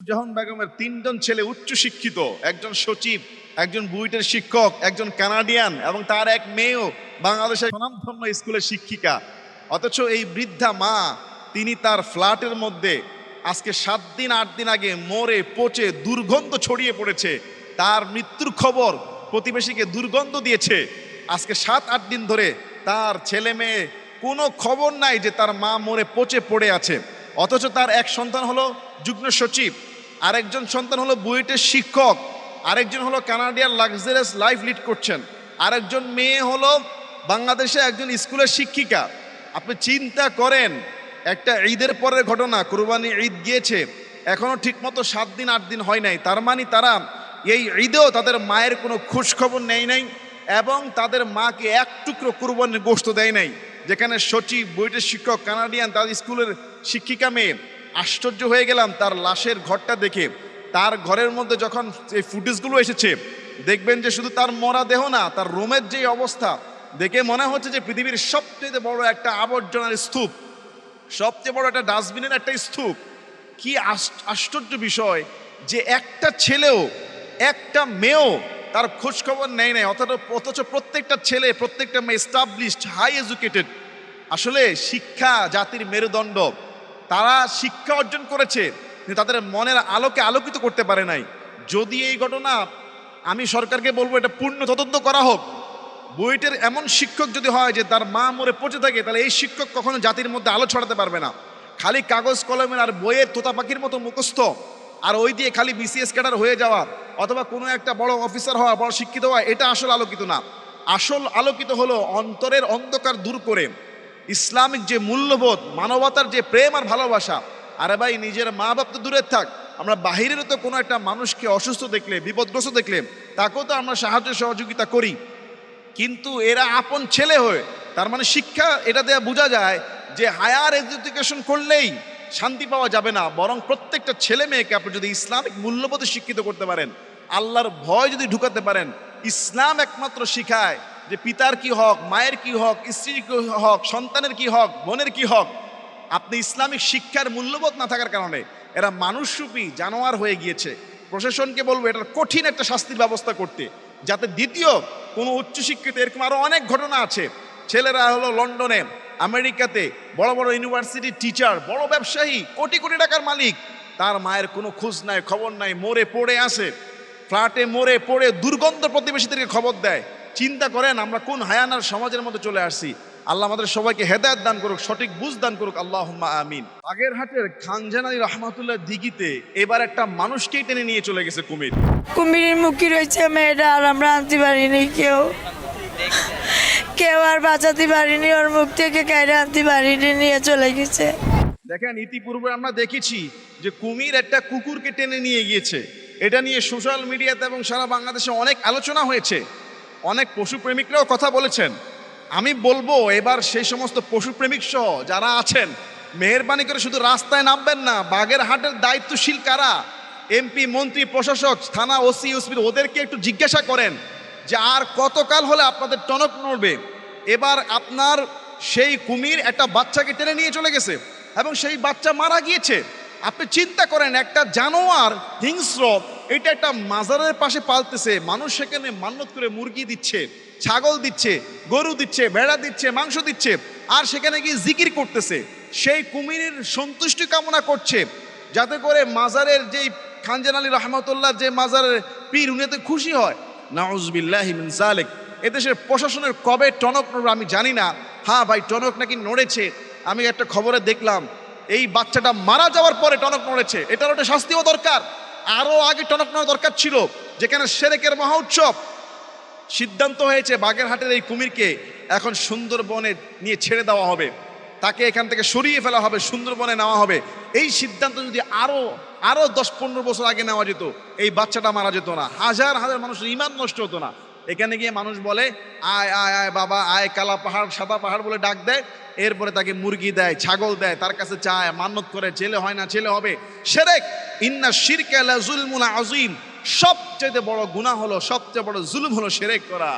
জাহান বেগমের 3 জন ছেলে উচ্চ শিক্ষিত, একজন সচিব, একজন বুয়েটের শিক্ষক, একজন কানাডিয়ান এবং তার এক মেয়েও বাংলাদেশের স্বনামধন্য স্কুলের শিক্ষিকা। অথচ এই বৃদ্ধা মা তিনি তার ফ্ল্যাটের মধ্যে আজকে 7 দিন 8 দিন আগে মরে পচে দুর্গন্ধ ছড়িয়ে পড়েছে। তার মৃত্যুর খবর প্রতিবেশীকে দুর্গন্ধ দিয়েছে। আজকে 7-8 দিন ধরে তার ছেলে মেয়ে কোনো খবর নাই যে তার মা মরে পচে পড়ে আছে। অথচ তার এক সন্তান হলো যুগ্ম সচিব, আরেকজন সন্তান হলো বুয়েটের শিক্ষক, আরেকজন হলো কানাডিয়ান লাক্সারিয়াস লাইফ লিড করছেন, আরেকজন মেয়ে হলো বাংলাদেশে একজন স্কুলের শিক্ষিকা। আপনি চিন্তা করেন, একটা ঈদের পরের ঘটনা, কুরবানি ঈদ গিয়েছে, এখনো ঠিকমতো 7 দিন 8 দিন হয় নাই। তার মানে তারা এই ঈদেও তাদের মায়ের কোনো খোঁজ খবর নেয় নাই এবং তাদের মাকে এক টুকরো কুরবানির গোশত দেয় নাই। যেখানে সচিব, বুয়েটের শিক্ষক, কানাডিয়ান, তার স্কুলের শিক্ষিকা মেয়ে। আশ্চর্য হয়ে গেলাম তার লাশের ঘরটা দেখে। তার ঘরের মধ্যে যখন এই ফুটেজগুলো এসেছে, দেখবেন যে শুধু তার মরা দেহ না, তার রুমের যে অবস্থা দেখে মনে হচ্ছে যে পৃথিবীর সবচেয়ে বড় একটা আবর্জনার স্তূপ, সবচেয়ে বড় একটা ডাস্টবিনের একটা স্তূপ। কি আশ্চর্য বিষয় যে একটা ছেলেও, একটা মেয়েও তার খোঁজ খবর নেয় নাই। অথচ প্রত্যেকটা ছেলে, প্রত্যেকটা মেয়ে এস্টাবলিশড, হাই এডুকেটেড। আসলে শিক্ষা জাতির মেরুদণ্ড। তারা শিক্ষা অর্জন করেছে কিন্তু তাদের মনের আলোকে আলোকিত করতে পারে নাই। যদি এই ঘটনা, আমি সরকারকে বলবো এটা পূর্ণ তদন্ত করা হোক। বুয়েটের এমন শিক্ষক যদি হয় যে তার মা মরে পচে থাকে, তাহলে এই শিক্ষক কখনো জাতির মধ্যে আলো ছড়াতে পারবে না। খালি কাগজ কলমের আর বইয়ের তোতা পাখির মতো মুখস্থ, আর ওই দিয়ে খালি বিসিএস ক্যাডার হয়ে যাওয়া অথবা কোনো একটা বড় অফিসার হওয়া, বড় শিক্ষিত হওয়া, এটা আসল আলোকিত না। আসল আলোকিত হলো অন্তরের অন্ধকার দূর করে ইসলামিক যে মূল্যবোধ, মানবতার যে প্রেম আর ভালোবাসা। আরে ভাই, নিজের মা বাপ তো দূরের থাক, আমরা বাহিরেরও তো কোনো একটা মানুষকে অসুস্থ দেখলে, বিপদগ্রস্ত দেখলে তাকেও তো আমরা সাহায্য সহযোগিতা করি। কিন্তু এরা আপন ছেলে হয়ে, তার মানে শিক্ষা এটা দেয়া বোঝা যায় যে হায়ার এডুকেশন করলেই শান্তি পাওয়া যাবে না, বরং প্রত্যেকটা ছেলে মেয়েকে আপনি যদি ইসলামিক মূল্যবোধে শিক্ষিত করতে পারেন, আল্লাহর ভয় যদি ঢুকাতে পারেন। ইসলাম একমাত্র শিখায় যে পিতার কি হক, মায়ের কি হক, স্ত্রীর কি হক, সন্তানের কি হক, বোনের কি হক। আপনি ইসলামিক শিক্ষার মূল্যবোধ না থাকার কারণে এরা মানুষরূপী জানোয়ার হয়ে গিয়েছে। প্রশাসনকে বলবো এটার কঠিন একটা শাস্তির ব্যবস্থা করতে, যাতে দ্বিতীয় কোনো উচ্চশিক্ষিত, এরকম আরও অনেক ঘটনা আছে। ছেলেরা হলো লন্ডনে, আমেরিকাতে বড় বড় ইউনিভার্সিটির টিচার, বড় ব্যবসায়ী, কোটি কোটি টাকার মালিক, তার মায়ের কোনো খোঁজ নাই, খবর নাই, মরে পড়ে আসে ফ্ল্যাটে, মরে পড়ে দুর্গন্ধ প্রতিবেশীদেরকে খবর দেয়। চিন্তা করেন আমরা কোন হায়ানার সমাজের মধ্যে চলে আসছি। আল্লাহ আমাদের সবাইকে হেদায়েত দান করুক, সঠিক বুঝ দান করুক, আল্লাহুম্মা আমিন। বাগেরহাটের খানজানানী রহমাতুল্লাহ দিঘিতে এবার একটা মানুষকেই টেনে নিয়ে চলে গেছে কুমির। কুমিরের মুখী রয়েছে মেয়েটা, আর আমরা আনতে পারিনি, কেউ আর বাঁচাতে পারিনি, ওর মুখ থেকে কাইরে আনতে পারিনি, নিয়ে চলে গেছে। দেখেন, ইতিপূর্বে আমরা দেখেছি যে কুমির একটা কুকুরকে টেনে নিয়ে গিয়েছে। এটা নিয়ে সোশ্যাল মিডিয়াতে এবং সারা বাংলাদেশে অনেক আলোচনা হয়েছে, অনেক পশুপ্রেমিকরাও কথা বলেছেন। আমি বলবো এবার সেই সমস্ত পশুপ্রেমিক সহ যারা আছেন, মেহেরবানি করে শুধু রাস্তায় নামবেন না। বাগেরহাটের দায়িত্বশীল কারা, এমপি, মন্ত্রী, প্রশাসক, থানা ওসি, ওদেরকে একটু জিজ্ঞাসা করেন যে আর কতকাল হলে আপনাদের টনক নড়বে। এবার আপনার সেই কুমির একটা বাচ্চাকে টেনে নিয়ে চলে গেছে এবং সেই বাচ্চা মারা গিয়েছে। আপনি চিন্তা করেন, একটা জানোয়ার, হিংস্র, এটা একটা মাজারের পাশে পালতেছে, মানুষ সেখানে মান্যত করে মুরগি দিচ্ছে, ছাগল দিচ্ছে, গরু দিচ্ছে, ভেড়া দিচ্ছে, মাংস দিচ্ছে, আর সেখানে গিয়ে জিকির করতেছে। সেই কুমিরের সন্তুষ্টি কামনা করছে যাতে করে মাজারের যেই খানজানানী রহমাতুল্লাহ যে মাজারের পীর, উনি এতে খুশি হয়। নাউজুবিল্লাহি মিন যালিক। এদেশের প্রশাসনের কবে টনক নড়বে আমি জানি না। হ্যাঁ ভাই, টনক নাকি নড়েছে। আমি একটা খবরে দেখলাম এই বাচ্চাটা মারা যাওয়ার পরে টনক নড়েছে। এটার একটা শাস্তিও দরকার, আরও আগে টনক নড়া দরকার ছিল। যেখানে শিরকের মহা উৎসব, সিদ্ধান্ত হয়েছে বাগেরহাটের এই কুমিরকে এখন সুন্দরবনে নিয়ে ছেড়ে দেওয়া হবে, তাকে এখান থেকে সরিয়ে ফেলা হবে, সুন্দরবনে নেওয়া হবে। এই সিদ্ধান্ত যদি আরো 10-15 বছর আগে নেওয়া যেত, এই বাচ্চাটা মারা যেত না, হাজার হাজার মানুষের ঈমান নষ্ট হতো না। এখানে গিয়ে মানুষ বলে আয় আয় আয় বাবা আয়, কালা পাহাড়, সাদা পাহাড় বলে ডাক দেয়, এরপরে তাকে মুরগি দেয়, ছাগল দেয়, তার কাছে চায়, মান্যত করে, ছেলে হয় না, ছেলে হবে। শিরক, ইন্না শিরকা লাযুলমুন আযীম। সবচেয়ে বড় গুনাহ হলো, সবচেয়ে বড় জুলুম হলো শিরক করা।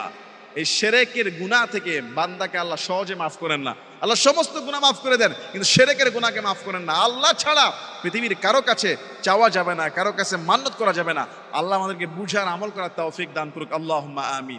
এই শিরকের গুনাহ থেকে বান্দাকে আল্লাহ সহজে মাফ করেন না। আল্লাহ সমস্ত গুনাহ মাফ করে দেন, কিন্তু শিরকের গুনাহকে মাফ করেন না। আল্লাহ ছাড়া পৃথিবীর কারো কাছে চাওয়া যাবে না, কারো কাছে মান্নত করা যাবে না। আল্লাহ আমাদেরকে বুঝার আমল করার তৌফিক দান করুক। আল্লাহুম্মা আমিন।